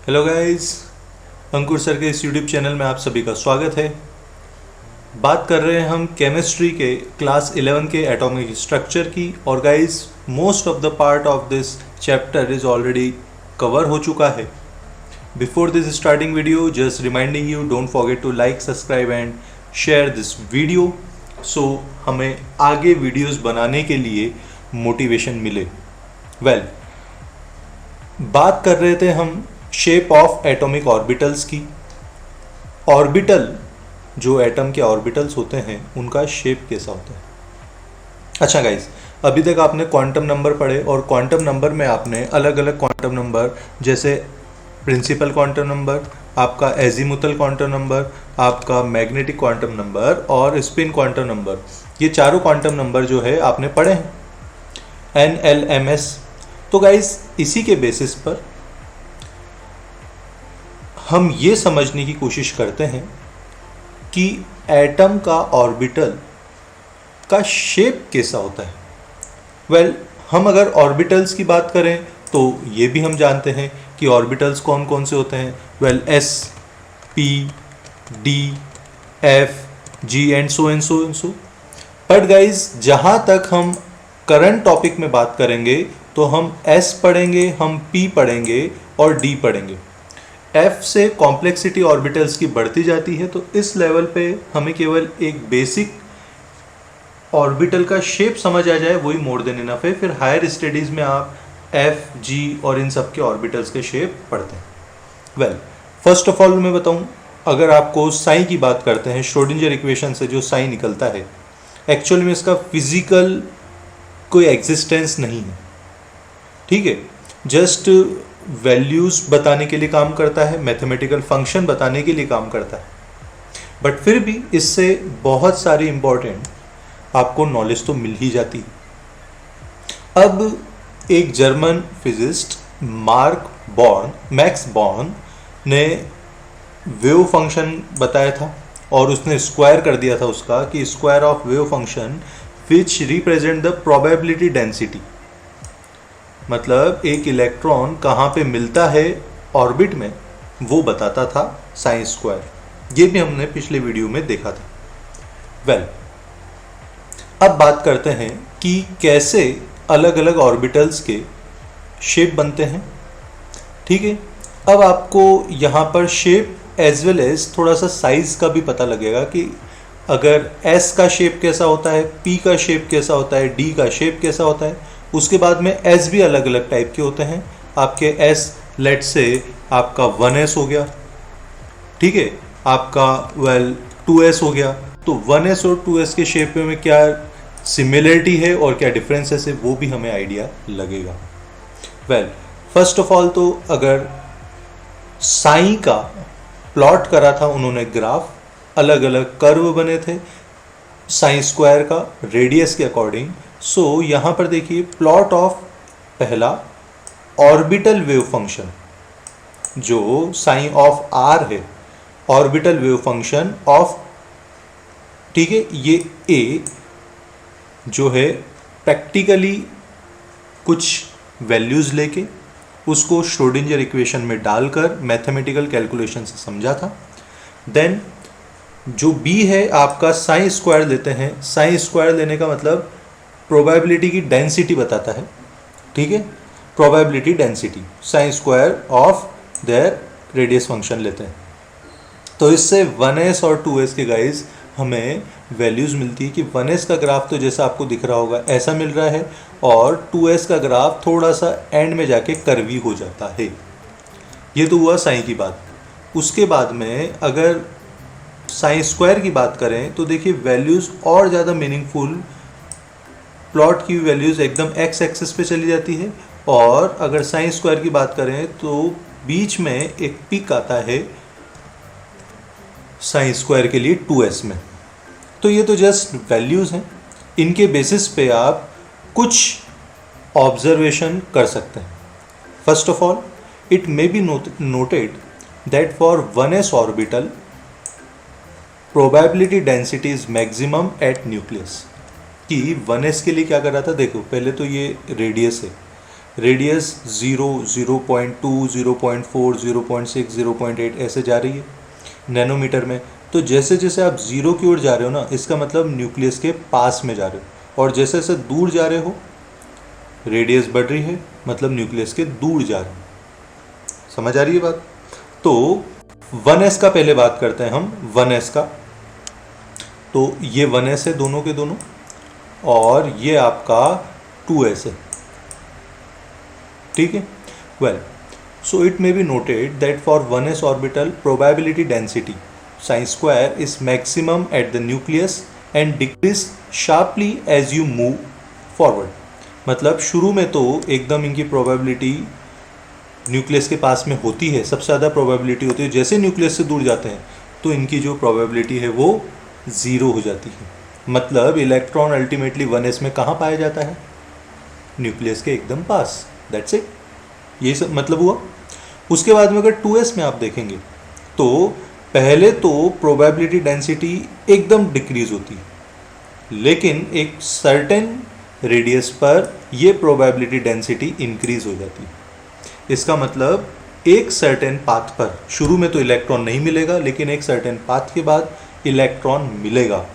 Hello guys, अंकुर sir के इस YouTube channel में आप सभी का स्वागत है। बात कर रहे हैं हम केमिस्ट्री के क्लास 11 के एटॉमिक स्ट्रक्चर की। और guys, most of the part of this chapter is already cover हो चुका है। Before this starting video, just reminding you, don't forget to like, subscribe and share this video, so हमें आगे videos बनाने के लिए मोटिवेशन मिले। बात कर रहे थे हम शेप ऑफ एटॉमिक ऑर्बिटल्स की। ऑर्बिटल, जो एटम के ऑर्बिटल्स होते हैं, उनका शेप कैसा होता है। अच्छा गाइस, अभी तक आपने क्वांटम नंबर पढ़े और क्वांटम नंबर में आपने अलग अलग क्वांटम नंबर, जैसे प्रिंसिपल क्वांटम नंबर, आपका एजीमुथल क्वांटम नंबर, आपका मैग्नेटिक क्वांटम नंबर और स्पिन क्वांटम नंबर, ये चारों क्वांटम नंबर जो है आपने पढ़े हैं, NLMS। तो गाइस, इसी के बेसिस पर हम ये समझने की कोशिश करते हैं कि एटम का ऑर्बिटल का शेप कैसा होता है। हम अगर ऑर्बिटल्स की बात करें तो ये भी हम जानते हैं कि ऑर्बिटल्स कौन कौन से होते हैं। S, P, D, F, G and so. But guys, जहाँ तक हम करंट टॉपिक में बात करेंगे तो हम S पढ़ेंगे, हम P पढ़ेंगे और D पढ़ेंगे। F से कॉम्प्लेक्सिटी ऑर्बिटल्स की बढ़ती जाती है, तो इस लेवल पे हमें केवल एक बेसिक ऑर्बिटल का शेप समझ आ जाए वही मोर देन इनफ है। फिर हायर स्टडीज़ में आप F, G और इन सब के ऑर्बिटल्स के शेप पढ़ते हैं। फर्स्ट ऑफ ऑल मैं बताऊं, अगर आपको साई की बात करते हैं, श्रोडिंजर इक्वेशन से जो साई निकलता है, एक्चुअली में इसका फिजिकल कोई एग्जिस्टेंस नहीं है, ठीक है। जस्ट वैल्यूज बताने के लिए काम करता है, मैथमेटिकल फंक्शन बताने के लिए काम करता है, बट फिर भी इससे बहुत सारी इंपॉर्टेंट आपको नॉलेज तो मिल ही जाती है। अब एक जर्मन फिजिस्ट मैक्स बॉर्न ने वेव फंक्शन बताया था और उसने स्क्वायर कर दिया था उसका, कि square of wave function which represent the probability density, मतलब एक इलेक्ट्रॉन कहाँ पे मिलता है ऑर्बिट में, वो बताता था साइन स्क्वायर। ये भी हमने पिछले वीडियो में देखा था। अब बात करते हैं कि कैसे अलग अलग ऑर्बिटल्स के शेप बनते हैं, ठीक है। अब आपको यहाँ पर शेप एज वेल एज थोड़ा सा साइज का भी पता लगेगा कि अगर S का शेप कैसा होता है, P का शेप कैसा होता है, D का शेप कैसा होता है। उसके बाद में S भी अलग अलग टाइप के होते हैं। आपके S, लेट से आपका 1S हो गया, ठीक है, आपका 2S हो गया। तो 1S और 2S के शेप में क्या सिमिलरिटी है और क्या डिफरेंसेस है, वो भी हमें आइडिया लगेगा। फर्स्ट ऑफ ऑल तो अगर साई का प्लॉट करा था उन्होंने ग्राफ, अलग अलग कर्व बने थे साइन स्क्वायर का रेडियस के अकॉर्डिंग। सो यहाँ पर देखिए, प्लॉट ऑफ पहला ऑर्बिटल वेव फंक्शन जो साइन ऑफ आर है, ऑर्बिटल वेव फंक्शन ऑफ, ठीक है, ये ए जो है प्रैक्टिकली कुछ वैल्यूज लेके उसको श्रोडिंजर इक्वेशन में डालकर मैथमेटिकल कैलकुलेशन से समझा था। देन जो बी है आपका साइन स्क्वायर लेते हैं। साइन स्क्वायर लेने का मतलब प्रोबेबिलिटी की डेंसिटी बताता है, ठीक है, probability density, sine square of their radius function लेते हैं। तो इससे 1S और 2S के गाइज हमें वैल्यूज़ मिलती है कि 1S का ग्राफ तो जैसा आपको दिख रहा होगा ऐसा मिल रहा है, और 2S का ग्राफ थोड़ा सा एंड में जाके कर्वी हो जाता है। ये तो हुआ साइन की बात। उसके बाद में अगर साइन स्क्वायर की बात करें तो देखिए वैल्यूज़ और ज़्यादा मीनिंगफुल, प्लॉट की वैल्यूज़ एकदम एक्स एक्सिस पे चली जाती है। और अगर साइन स्क्वायर की बात करें तो बीच में एक पिक आता है साइन स्क्वायर के लिए 2S में। तो ये तो जस्ट वैल्यूज़ हैं, इनके बेसिस पे आप कुछ ऑब्जर्वेशन कर सकते हैं। First of all, it may be noted that for 1S orbital probability density is maximum at nucleus. कि 1S के लिए क्या कर रहा था, देखो पहले तो ये रेडियस है, रेडियस 0, 0.2, 0.4, 0.6, 0.8 ऐसे जा रही है नैनोमीटर में। तो जैसे जैसे आप ज़ीरो की ओर जा रहे हो ना, इसका मतलब न्यूक्लियस के पास में जा रहे हो, और जैसे जैसे दूर जा रहे हो रेडियस बढ़ रही है, मतलब न्यूक्लियस के दूर जा रहे हो। समझ आ रही है बात? तो 1s का पहले बात करते हैं हम, 1s का। तो ये 1s है दोनों के दोनों, और ये आपका 2s है, ठीक है। Well, so it may be noted that for 1s orbital probability density psi square is maximum at the nucleus and decrease sharply as you move forward। मतलब शुरू में तो एकदम इनकी प्रोबेबिलिटी न्यूक्लियस के पास में होती है, सबसे ज़्यादा प्रोबेबिलिटी होती है। जैसे न्यूक्लियस से दूर जाते हैं तो इनकी जो प्रोबेबिलिटी है वो ज़ीरो हो जाती है। मतलब इलेक्ट्रॉन अल्टीमेटली 1s में कहाँ पाया जाता है? न्यूक्लियस के एकदम पास। दैट्स इट, ये सब मतलब हुआ। उसके बाद में अगर 2s में आप देखेंगे तो पहले तो प्रोबेबिलिटी डेंसिटी एकदम डिक्रीज होती है, लेकिन एक सर्टेन रेडियस पर ये प्रोबेबिलिटी डेंसिटी इंक्रीज हो जाती है। इसका मतलब एक सर्टेन पाथ पर शुरू में तो इलेक्ट्रॉन नहीं मिलेगा, लेकिन एक सर्टेन पाथ के बाद इलेक्ट्रॉन मिलेगा।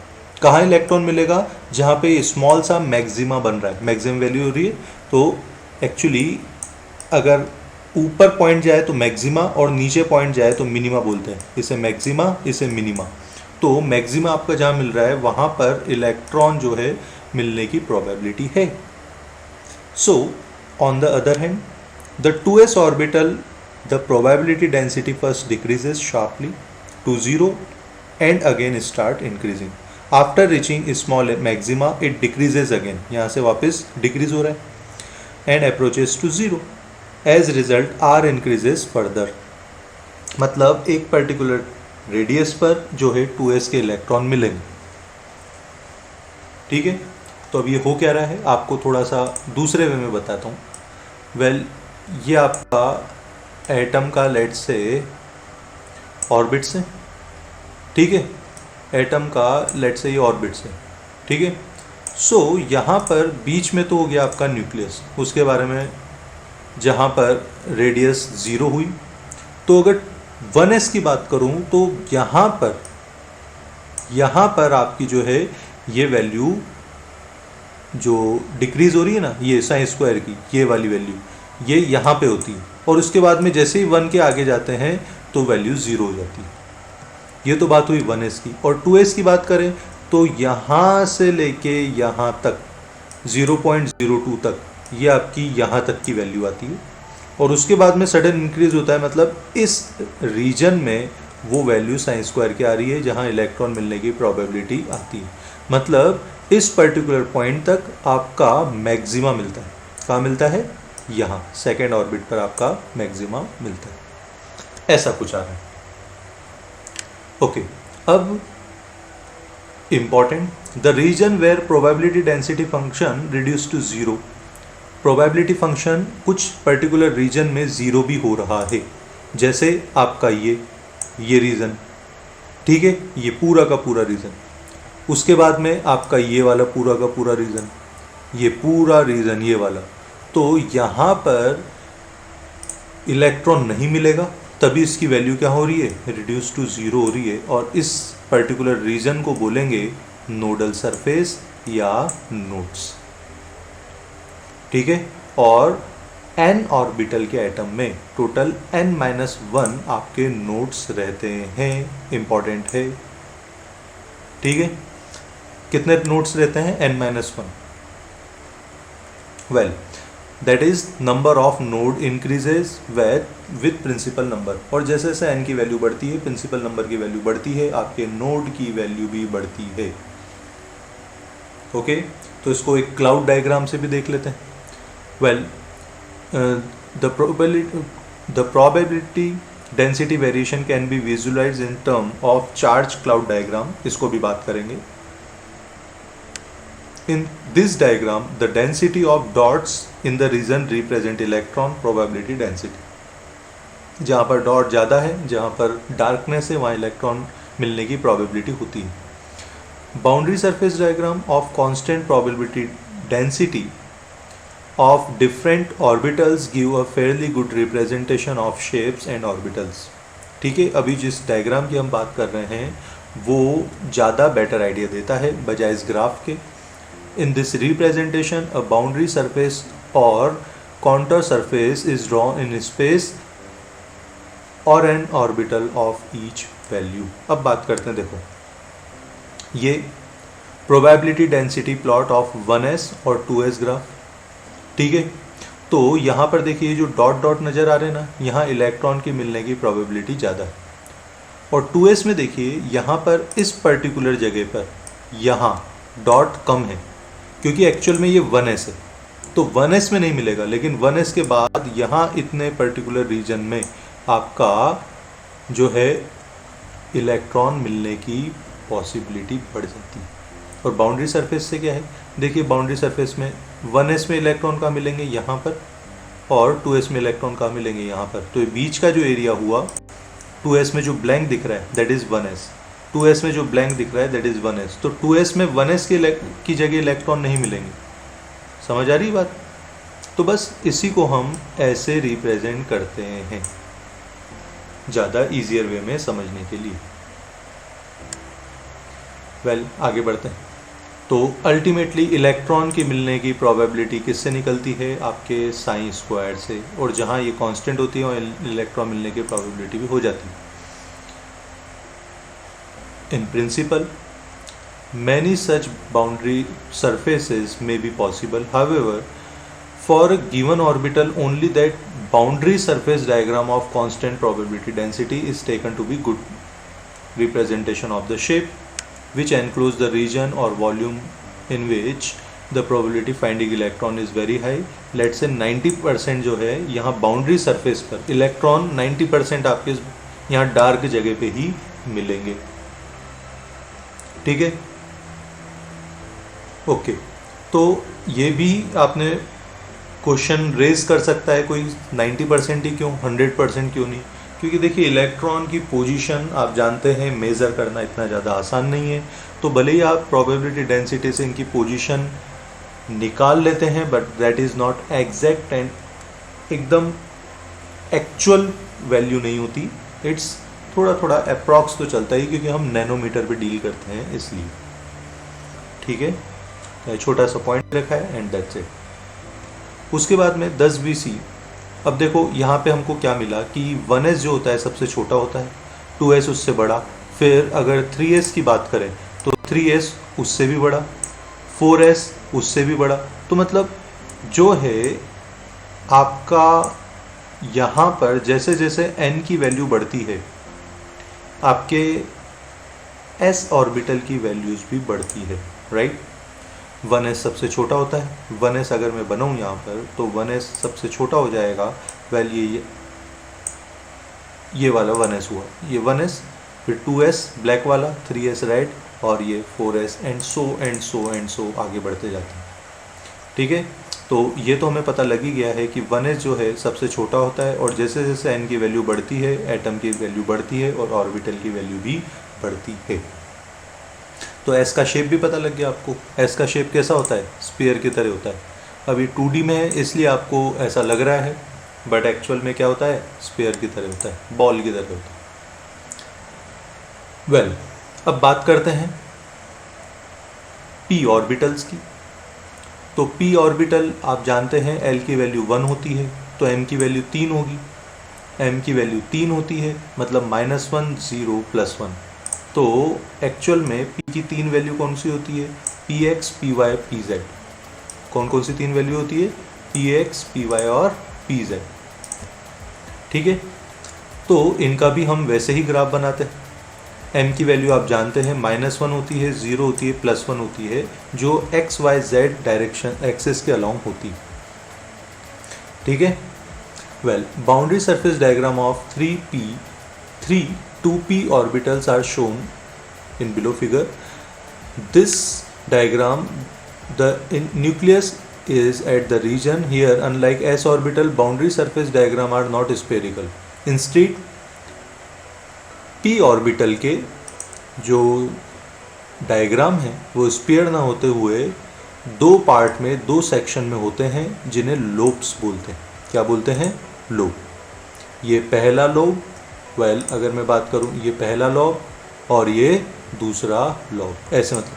कहाँ इलेक्ट्रॉन मिलेगा? जहाँ पे स्मॉल सा मैक्सिमा बन रहा है, मैक्सिमम वैल्यू हो रही है। तो एक्चुअली अगर ऊपर पॉइंट जाए तो मैक्सिमा और नीचे पॉइंट जाए तो मिनिमा बोलते हैं। इसे मैक्सिमा, इसे मिनिमा। तो मैक्सिमा आपका जहाँ मिल रहा है वहाँ पर इलेक्ट्रॉन जो है मिलने की प्रोबेबिलिटी है। So on the other hand the 2s orbital, the probability density first decreases sharply to 0 and again start increasing. After reaching small maxima, it decreases again. यहाँ से वापस decrease हो रहा है and approaches to 0. As result, R increases further. मतलब एक particular radius पर जो है 2s के इलेक्ट्रॉन मिलेंगे, ठीक है। तो अब ये हो क्या रहा है आपको थोड़ा सा दूसरे वे में बताता हूँ। वेल, ये आपका एटम का लेट से ऑर्बिट्स है, ठीक है। एटम का लेट से ये ऑर्बिट्स है, ठीक है। सो यहाँ पर बीच में तो हो गया आपका न्यूक्लियस, उसके बारे में जहाँ पर रेडियस 0 हुई। तो अगर 1s की बात करूँ तो यहाँ पर आपकी जो है ये वैल्यू जो डिक्रीज हो रही है ना, ये साइन स्क्वायर की ये वाली वैल्यू, ये यहाँ पे होती है। और उसके बाद में जैसे ही 1 के आगे जाते हैं तो वैल्यू 0 हो जाती है। ये तो बात हुई 1s की। और 2s की बात करें तो यहाँ से लेके यहाँ तक 0.02 तक ये आपकी यहाँ तक की वैल्यू आती है, और उसके बाद में सडन इंक्रीज होता है। मतलब इस रीजन में वो वैल्यू साइन स्क्वायर की आ रही है जहाँ इलेक्ट्रॉन मिलने की प्रोबेबिलिटी आती है। मतलब इस पर्टिकुलर पॉइंट तक आपका मैक्सिमा मिलता है। कहाँ मिलता है? यहाँ सेकेंड ऑर्बिट पर आपका मैक्सिमा मिलता है। ऐसा कुछ आ रहा है, ओके। अब important, the region where probability density function reduce to 0। Probability function कुछ पर्टिकुलर रीजन में 0 भी हो रहा है, जैसे आपका ये रीजन, ठीक है, ये पूरा का पूरा रीजन। उसके बाद में आपका ये वाला पूरा का पूरा रीजन, ये पूरा रीजन ये वाला। तो यहाँ पर इलेक्ट्रॉन नहीं मिलेगा, तभी इसकी वैल्यू क्या हो रही है? रिड्यूस टू 0 हो रही है। और इस पर्टिकुलर रीजन को बोलेंगे नोडल सरफेस या नोड्स, ठीक है। और n ऑर्बिटल के एटम में टोटल n-1 आपके नोड्स रहते हैं, इंपॉर्टेंट है, ठीक है। कितने नोड्स रहते हैं? n-1। Well, that is number of node increases with principle number. और जैसे जैसे n की वैल्यू बढ़ती है, प्रिंसिपल नंबर की वैल्यू बढ़ती है, आपके नोड की वैल्यू भी बढ़ती है, ओके। तो इसको एक क्लाउड डायग्राम से भी देख लेते हैं। Well, the probability density variation can be visualised in term of charge cloud diagram, इसको भी बात करेंगे। In this diagram, the density of dots in the region represent electron probability density. जहाँ पर डॉट ज़्यादा है, जहाँ पर डार्कनेस है, वहाँ इलेक्ट्रॉन मिलने की प्रोबेबिलिटी होती है। Boundary surface diagram of constant probability density of different orbitals give a fairly good representation of shapes and orbitals. ठीक है, अभी जिस डायग्राम की हम बात कर रहे हैं वो ज़्यादा बेटर आइडिया देता है बजाय इस ग्राफ के. In this representation, a boundary surface or contour surface is drawn in space or an orbital of each value. अब बात करते हैं, देखो ये probability density plot of 1s और 2s ग्राफ. ठीक है, तो यहाँ पर देखिए जो डॉट डॉट नज़र आ रहे हैं ना, यहाँ इलेक्ट्रॉन की मिलने की प्रोबेबिलिटी ज़्यादा है. और 2s में देखिए यहाँ पर इस पर्टिकुलर जगह पर यहाँ डॉट कम है क्योंकि एक्चुअल में ये 1s है, तो 1s में नहीं मिलेगा. लेकिन 1s के बाद यहाँ इतने पर्टिकुलर रीजन में आपका जो है इलेक्ट्रॉन मिलने की पॉसिबिलिटी बढ़ जाती है. और बाउंड्री सरफेस से क्या है, देखिए बाउंड्री सरफेस में 1s में इलेक्ट्रॉन कहाँ मिलेंगे, यहाँ पर, और 2s में इलेक्ट्रॉन कहाँ मिलेंगे, यहाँ पर. तो ये बीच का जो एरिया हुआ, 2s में जो ब्लैंक दिख रहा है दैट इज़ 1s, 2s में जो ब्लैंक दिख रहा है दैट इज़ 1s. तो 2s में 1s की जगह इलेक्ट्रॉन नहीं मिलेंगे. समझ आ रही बात? तो बस इसी को हम ऐसे रिप्रेजेंट करते हैं ज़्यादा ईजियर वे में समझने के लिए. आगे बढ़ते हैं. तो अल्टीमेटली इलेक्ट्रॉन की मिलने की प्रोबेबिलिटी किससे निकलती है, आपके साइन स्क्वायर से. और जहाँ ये कांस्टेंट होती है वहाँ इलेक्ट्रॉन मिलने की प्रोबेबिलिटी भी हो जाती है. In principle many such boundary surfaces may be possible. However for a given orbital only that boundary surface diagram of constant probability density is taken to be good representation of the shape which enclose the region or volume in which the probability finding electron is very high. Let's say 90% जो है यहाँ boundary surface पर electron 90% आपके यहाँ dark जगह पे ही मिलेंगे. ठीक है, ओके. तो ये भी आपने क्वेश्चन रेज कर सकता है कोई, 90% ही क्यों, 100% क्यों नहीं. क्योंकि देखिए इलेक्ट्रॉन की पोजीशन आप जानते हैं मेज़र करना इतना ज़्यादा आसान नहीं है. तो भले ही आप प्रोबेबिलिटी डेंसिटी से इनकी पोजीशन निकाल लेते हैं but that is not exact and एकदम एक्चुअल वैल्यू नहीं होती. इट्स थोड़ा थोड़ा अप्रॉक्स तो चलता ही क्योंकि हम नैनोमीटर पे डील करते हैं इसलिए. ठीक है, छोटा सा पॉइंट रखा है एंड दैट्स इट. उसके बाद में 10 BC. अब देखो यहाँ पे हमको क्या मिला कि 1s जो होता है सबसे छोटा होता है, 2s उससे बड़ा, फिर अगर 3s की बात करें तो 3s उससे भी बड़ा, 4s उससे भी बड़ा. तो मतलब जो है आपका यहाँ पर जैसे जैसे n की वैल्यू बढ़ती है आपके s ऑर्बिटल की वैल्यूज़ भी बढ़ती है, राइट. 1s सबसे छोटा होता है, 1s अगर मैं बनाऊँ यहाँ पर तो 1s सबसे छोटा हो जाएगा. वेल ये वाला 1s हुआ, ये 1s, फिर 2s ब्लैक वाला, 3s रेड, और ये 4s एंड सो आगे बढ़ते जाते हैं. ठीक है, तो ये तो हमें पता लग ही गया है कि 1s जो है सबसे छोटा होता है और जैसे जैसे n की वैल्यू बढ़ती है एटम की वैल्यू बढ़ती है और ऑर्बिटल की वैल्यू भी बढ़ती है. तो एस का शेप भी पता लग गया आपको. एस का शेप कैसा होता है, स्फीयर की तरह होता है. अभी 2D में है इसलिए आपको ऐसा लग रहा है बट एक्चुअल में क्या होता है, स्फीयर की तरह होता है, बॉल की तरह होता है. वेल, अब बात करते हैं p ऑर्बिटल्स की. तो p ऑर्बिटल आप जानते हैं l की वैल्यू 1 होती है तो m की वैल्यू 3 होगी. m की वैल्यू 3 होती है मतलब -1 0 +1. तो एक्चुअल में p की 3 वैल्यू कौन सी होती है, px py pz. कौन कौन सी 3 वैल्यू होती है, px py और pz. ठीक है, तो इनका भी हम वैसे ही ग्राफ बनाते हैं. m की वैल्यू आप जानते हैं -1 होती है, 0 होती है, +1 होती है, जो x y z direction axis के अलोंग होती. ठीक है. Well, boundary surface diagram of 2p orbitals are shown in below figure. This diagram, the nucleus is at the region here. Unlike s orbital, boundary surface diagram are not spherical. Instead, p orbital के जो diagram है वो sphere ना होते हुए दो part में, दो सेक्शन में होते हैं जिन्हें लोब्स बोलते हैं। क्या बोलते हैं? लोब। ये पहला लोब, वेल अगर मैं बात करूं, ये पहला लोब और ये दूसरा लोब, ऐसे मतलब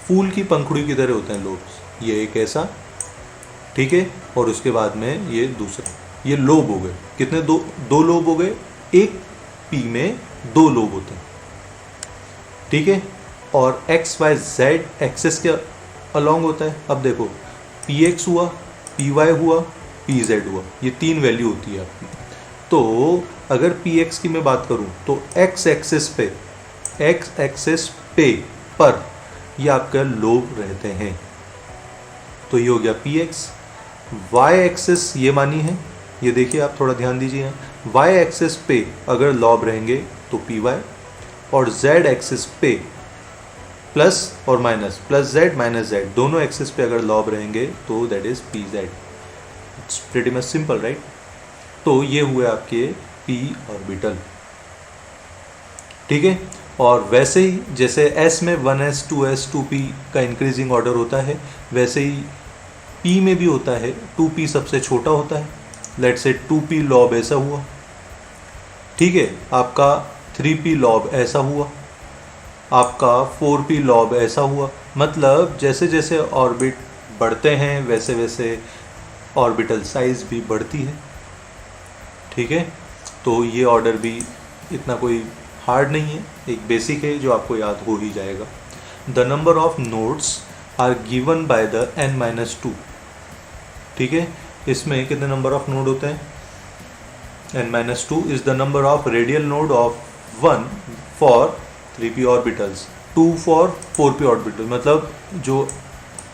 फूल की पंखुड़ी की तरह होते हैं लोब्स। ये एक ऐसा, ठीक है, और उसके बाद में ये दूसरा, ये लोब हो गए। कितने? दो लोब हो गए। एक पी में दो लोब होते हैं, ठीक है, और एक्स वाई जेड एक्सेस के अलॉन्ग होता है। अब देखो, पी एक्स हुआ, पी वाई हुआ, पी जेड हुआ, ये तीन वैल्यू होती है आपकी। तो अगर पी एक्स की मैं बात करूं तो एक्स एक्सेस पे पर ये आपका लोब रहते हैं। तो ये हो गया पी एक्स। वाई एक्सेस ये मानी है, ये देखिए आप थोड़ा ध्यान दीजिए। वाई एक्सेस पे अगर लॉब रहेंगे तो पी वाई, और जेड एक्सेस पे प्लस और minus, plus Z minus Z, दोनों एक्सेस पे अगर लॉब रहेंगे तो that is P Z. It's pretty much simple, right? तो ये हुए आपके पी ऑर्बिटल, ठीक है। और वैसे ही जैसे S में 1s 2s 2p का इंक्रीजिंग ऑर्डर होता है, वैसे ही P में भी होता है। 2p सबसे छोटा होता है। लेट से 2p लॉब ऐसा हुआ, ठीक है, आपका 3p लॉब ऐसा हुआ, आपका 4p लॉब ऐसा हुआ। मतलब जैसे जैसे ऑर्बिट बढ़ते हैं वैसे वैसे ऑर्बिटल साइज भी बढ़ती है, ठीक है। तो ये ऑर्डर भी इतना कोई हार्ड नहीं है, एक बेसिक है जो आपको याद हो ही जाएगा। The number of nodes are given by the n-2, ठीक है। इसमें कितने नंबर ऑफ नोड होते हैं? n-2 is the number of radial node of 1 for 3p orbitals, 2 for 4p orbital. मतलब जो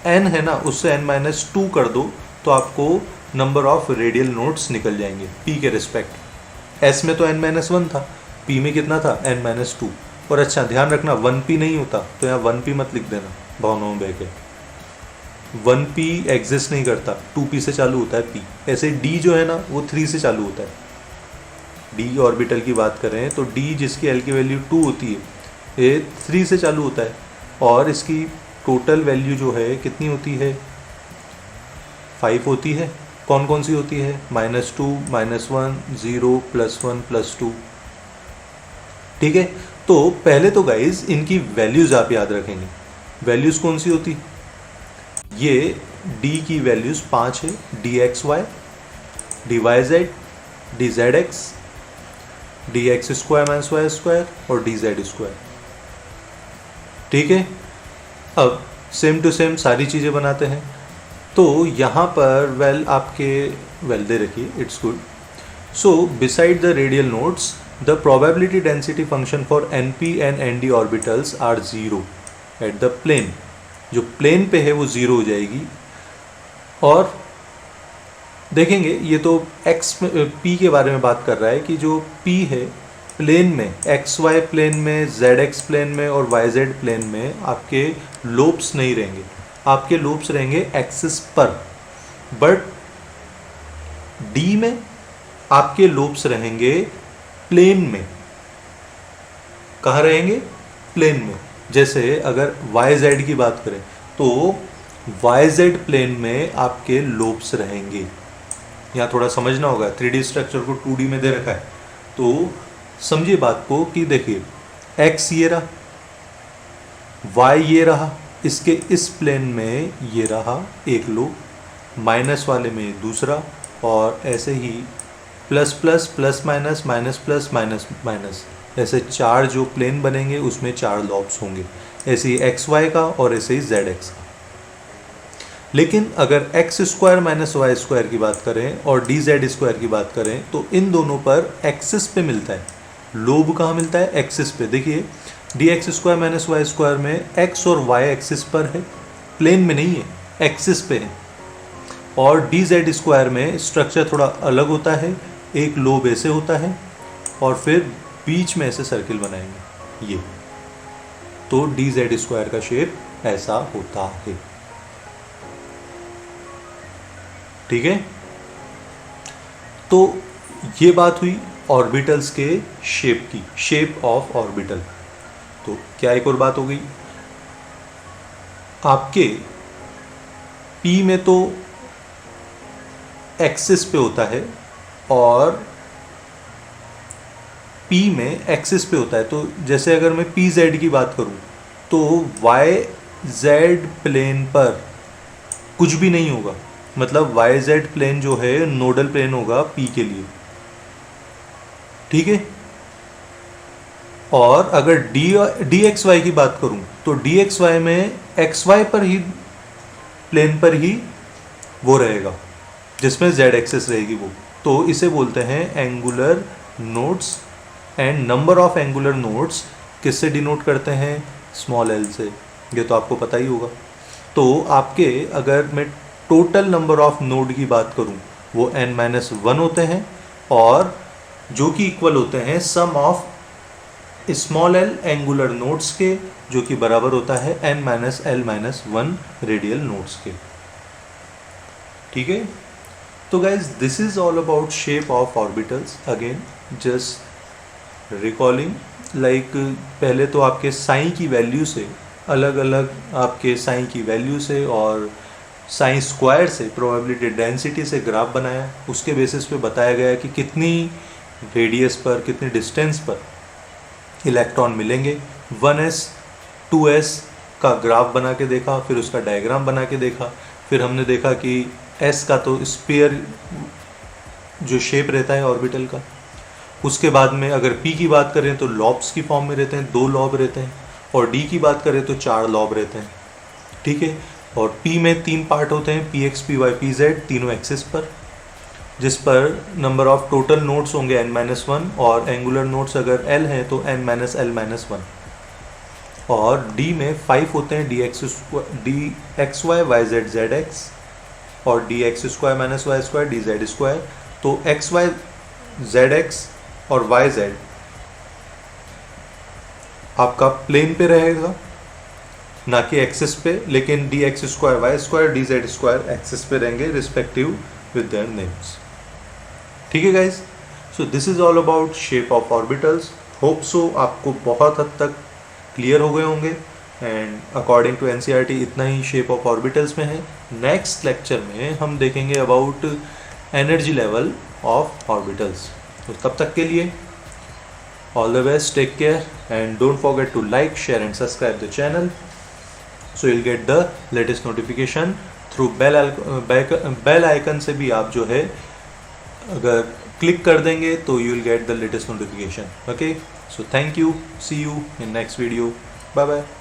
n है ना, उससे n-2 कर दो तो आपको नंबर ऑफ रेडियल नोड्स निकल जाएंगे p के रिस्पेक्ट। s में तो n-1 था, p में कितना था? n-2। और अच्छा ध्यान रखना 1p नहीं होता, तो यहाँ 1p मत लिख देना भावनाओं में बह के। 1p एग्जिस्ट नहीं करता, 2p से चालू होता है p। ऐसे d जो है ना वो 3 से चालू होता है। d ऑर्बिटल की बात करें तो d जिसकी l की वैल्यू 2 होती है, ये 3 से चालू होता है। और इसकी टोटल वैल्यू जो है कितनी होती है? 5 होती है। कौन कौन सी होती है? -2, -1, 0, +1, +2, ठीक है। तो पहले तो गाइज इनकी वैल्यूज आप याद रखेंगे। वैल्यूज कौन सी होती? ये d की वैल्यूज 5 है, dxy, dyz, dzx, dx² - y² और dz², ठीक है। अब सेम टू सेम सारी चीज़ें बनाते हैं। तो यहाँ पर वेल आपके वेल दे रखिए, it's good. So beside the radial nodes the probability density function for np and nd orbitals are 0 at the plane। जो प्लेन पे है वो 0 हो जाएगी। और देखेंगे ये तो x p के बारे में बात कर रहा है कि जो p है प्लेन में, xy प्लेन में, zx प्लेन में और yz प्लेन में आपके लोब्स नहीं रहेंगे, आपके लोब्स रहेंगे एक्सिस पर। बट d में आपके लोब्स रहेंगे प्लेन में। कहाँ रहेंगे? प्लेन में। जैसे अगर yz की बात करें तो yz प्लेन में आपके लोब्स रहेंगे। यहाँ थोड़ा समझना होगा, 3D स्ट्रक्चर को 2D में दे रखा है तो समझिए बात को कि देखिए x ये रहा, y ये रहा, इसके इस प्लेन में ये रहा एक लोब, माइनस वाले में दूसरा, और ऐसे ही plus plus plus minus minus plus minus minus, ऐसे 4 जो प्लेन बनेंगे उसमें 4 लॉब्स होंगे। ऐसे ही XY का और ऐसे ही ZX का। लेकिन अगर x² - y² की बात करें और dz² की बात करें तो इन दोनों पर एक्सिस पे मिलता है। लोब कहाँ मिलता है? एक्सिस पे। देखिए dx² - y² में x और y एक्सिस पर है, प्लेन में नहीं है, एक्सिस पे है। और dz² में स्ट्रक्चर थोड़ा अलग होता है, एक लोब ऐसे होता है और फिर बीच में ऐसे सर्किल बनाएंगे ये, तो dz² का शेप ऐसा होता है, ठीक है। तो ये बात हुई ऑर्बिटल्स के शेप की, शेप ऑफ ऑर्बिटल। तो क्या एक और बात हो गई, आपके पी में तो एक्सिस पे होता है और पी में एक्सिस पे होता है, तो जैसे अगर मैं पी जेड की बात करूं तो वाई जेड प्लेन पर कुछ भी नहीं होगा, मतलब वाई जेड प्लेन जो है नोडल प्लेन होगा पी के लिए, ठीक है। और अगर डी एक्स वाई की बात करूं तो डी एक्स वाई में एक्स वाई पर ही प्लेन पर ही वो रहेगा जिसमें जेड एक्सेस रहेगी वो, तो इसे बोलते हैं angular nodes. And number of angular nodes किससे डिनोट करते हैं, स्मॉल एल से, ये तो आपको पता ही होगा। तो आपके अगर मैं टोटल नंबर ऑफ नोड की बात करूं वो n-1 होते हैं, और जो कि इक्वल होते हैं sum of small L angular nodes के, जो कि बराबर होता है n-l-1 रेडियल नोड्स के, ठीक है। तो guys this is all about shape of orbitals. Again just recalling, like पहले तो आपके साइन की वैल्यू से, अलग अलग आपके साइन की वैल्यू से और साइन स्क्वायर से, प्रोबेबिलिटी डेंसिटी से ग्राफ बनाया, उसके बेसिस पे बताया गया कि कितनी रेडियस पर, कितनी डिस्टेंस पर इलेक्ट्रॉन मिलेंगे। 1s 2s का ग्राफ बना के देखा, फिर उसका डायग्राम बना के देखा, फिर हमने देखा कि s का तो स्फीयर जो शेप रहता है ऑर्बिटल का, उसके बाद में अगर p की बात करें तो लॉब्स की फॉर्म में रहते हैं, 2 लॉब रहते हैं, और d की बात करें तो 4 लॉब रहते हैं, ठीक है। और p में 3 पार्ट होते हैं, px py pz, तीनों एक्सिस पर, जिस पर नंबर ऑफ टोटल नोड्स होंगे n-1, और एंगुलर नोड्स अगर l हैं तो n-l-1। और d में 5 होते हैं, dxy yz zx और dx square minus Y square dz square. तो xy zx और yz आपका प्लेन पे रहेगा, ना कि एक्सिस पे, लेकिन dx square Y square dz square axis पे रहेंगे रिस्पेक्टिव विद देयर नेम्स, ठीक है guys. So this is all about shape of orbitals. Hope so आपको बहुत हद तक क्लियर हो गए होंगे, एंड अकॉर्डिंग टू एनसीईआरटी इतना ही शेप ऑफ ऑर्बिटल्स में है। नेक्स्ट लेक्चर में हम देखेंगे about energy level of orbitals. तो तब तक के लिए all the best, take care, and don't forget to like, share and subscribe the channel, so you'll get the latest notification through bell icon से भी आप जो है अगर क्लिक कर देंगे तो you will get the latest notification. Okay, so thank you, see you in next video, bye bye.